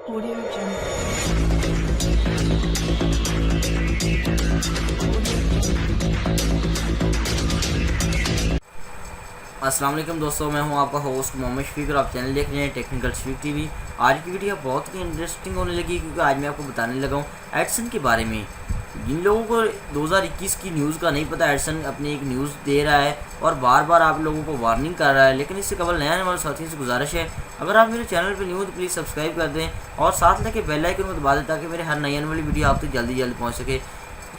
Audio Jungle. अस्सलाम वालेकुम दोस्तों, मैं हूं आपका होस्ट मोहम्मद शफीक और आप चैनल देख रहे हैं टेक्निकल शफीक टीवी। आज की वीडियो बहुत ही इंटरेस्टिंग होने लगी क्योंकि आज मैं आपको बताने लगा हूं एडिसन के बारे में। जिन लोगों को 2021 की न्यूज़ का नहीं पता, एडिसन अपनी एक न्यूज़ दे रहा है और बार बार आप लोगों को वार्निंग कर रहा है। लेकिन इससे कबल नया आने वाले साथियों से गुजारिश है, अगर आप मेरे चैनल पर न्यू हो तो प्लीज़ सब्सक्राइब कर दें और साथ लेके बेल आइकन को दबा दें ताकि मेरे हर नई आने वाली वीडियो आप तक जल्दी पहुँच सके।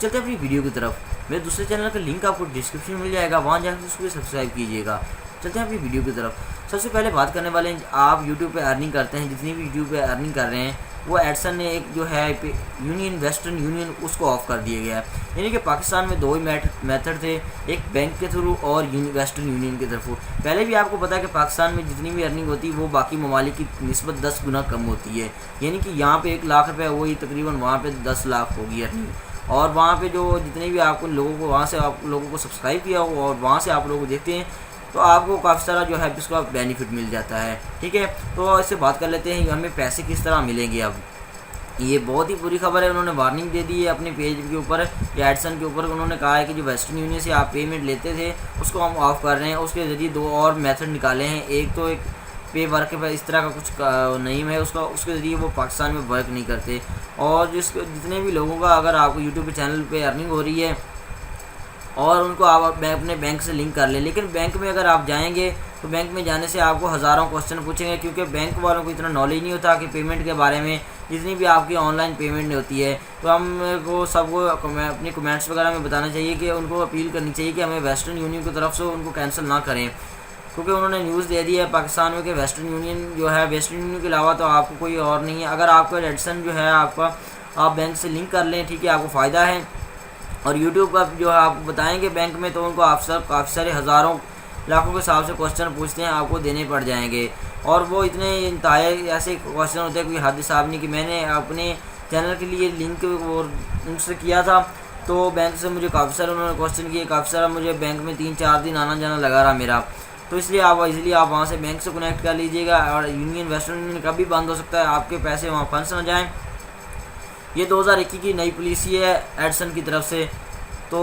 चलते हैं अपनी वीडियो की तरफ। मेरे दूसरे चैनल का लिंक आपको डिस्क्रिप्शन में मिल जाएगा, वहाँ जाकर उसको भी सब्सक्राइब कीजिएगा। चलते हैं अपनी वीडियो की तरफ। सबसे पहले बात करने वाले हैं, आप यूट्यूब पे अर्निंग करते हैं, जितनी भी यूट्यूब पे अर्निंग कर रहे हैं वो एडिसन ने एक जो है यूनियन वेस्टर्न यूनियन उसको ऑफ कर दिया गया है। यानी कि पाकिस्तान में दो ही मेथड थे, एक बैंक के थ्रू और वेस्टर्न यूनियन के तरफ। पहले भी आपको पता है कि पाकिस्तान में जितनी भी अर्निंग होती है वो बाकी ममालिक की निस्बत 10 गुना कम होती है। यानी कि यहाँ पे 1 लाख रुपये वही तकरीबन वहाँ पे 10 लाख होगी अर्निंग। और वहाँ पे जो जितने भी आपको लोगों को वहाँ से आप लोगों को सब्सक्राइब किया हो और वहाँ से आप लोग देखते हैं तो आपको काफ़ी सारा जो है इसका बेनिफिट मिल जाता है। ठीक है, तो इससे बात कर लेते हैं हमें पैसे किस तरह मिलेंगे। अब ये बहुत ही बुरी खबर है, उन्होंने वार्निंग दे दी है अपने पेज के ऊपर या एडिसन के ऊपर। उन्होंने कहा है कि जो वेस्टर्न यूनियन से आप पेमेंट लेते थे उसको हम ऑफ़ कर रहे हैं। उसके ज़रिए 2 और मेथड निकाले हैं। एक तो एक पे वर्क पर इस तरह का कुछ नहीं है उसका, उसके ज़रिए वो पाकिस्तान में वर्क नहीं करते। और जितने भी लोगों का अगर आपको यूट्यूब के चैनल पे अर्निंग हो रही है और उनको आप अपने बैंक से लिंक कर लें, लेकिन बैंक में अगर आप जाएंगे तो बैंक में जाने से आपको हज़ारों क्वेश्चन पूछेंगे क्योंकि बैंक वालों को इतना नॉलेज नहीं होता कि पेमेंट के बारे में, जितनी भी आपकी ऑनलाइन पेमेंट नहीं होती है। तो हमको सबको अपनी कमेंट्स वगैरह में बताना चाहिए कि उनको अपील करनी चाहिए कि हमें वेस्टर्न यूनियन की तरफ से उनको कैंसिल ना करें, क्योंकि उन्होंने न्यूज़ दे दी है पाकिस्तान में कि वेस्टर्न यूनियन जो है वेस्टर्न यूनियन के अलावा तो आपको कोई और नहीं है। अगर आपका एडिसन जो है आपका आप बैंक से लिंक कर लें, ठीक है, आपको फ़ायदा है। और यूट्यूब पर जो है आपको बताएंगे बैंक में तो उनको आप सब काफ़ी सारे हज़ारों लाखों के हिसाब से क्वेश्चन पूछते हैं, आपको देने पड़ जाएंगे। और वो इतने इंतहाई ऐसे क्वेश्चन होते हैं कोई हद हिसाब नहीं। कि मैंने अपने चैनल के लिए लिंक उनसे किया था तो बैंक से मुझे काफ़ी सारे उन्होंने क्वेश्चन किए, काफ़ी सारा मुझे बैंक में 3-4 दिन आना जाना लगा रहा मेरा। तो इसलिए आप इजीली आप वहाँ से बैंक से कनेक्ट कर लीजिएगा। और यूनियन वेस्टर्न यूनियन कभी बंद हो सकता है, आपके पैसे वहाँ फंस ना जाएँ। ये 2021 की नई पॉलिसी है एडिसन की तरफ से। तो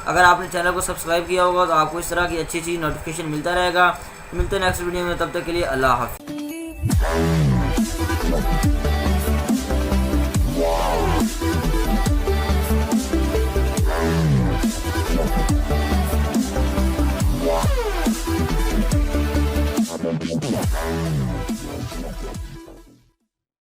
अगर आपने चैनल को सब्सक्राइब किया होगा तो आपको इस तरह की अच्छी नोटिफिकेशन मिलता रहेगा। मिलते हैं नेक्स्ट वीडियो में, तब तक के लिए अल्लाह हाफ़िज़।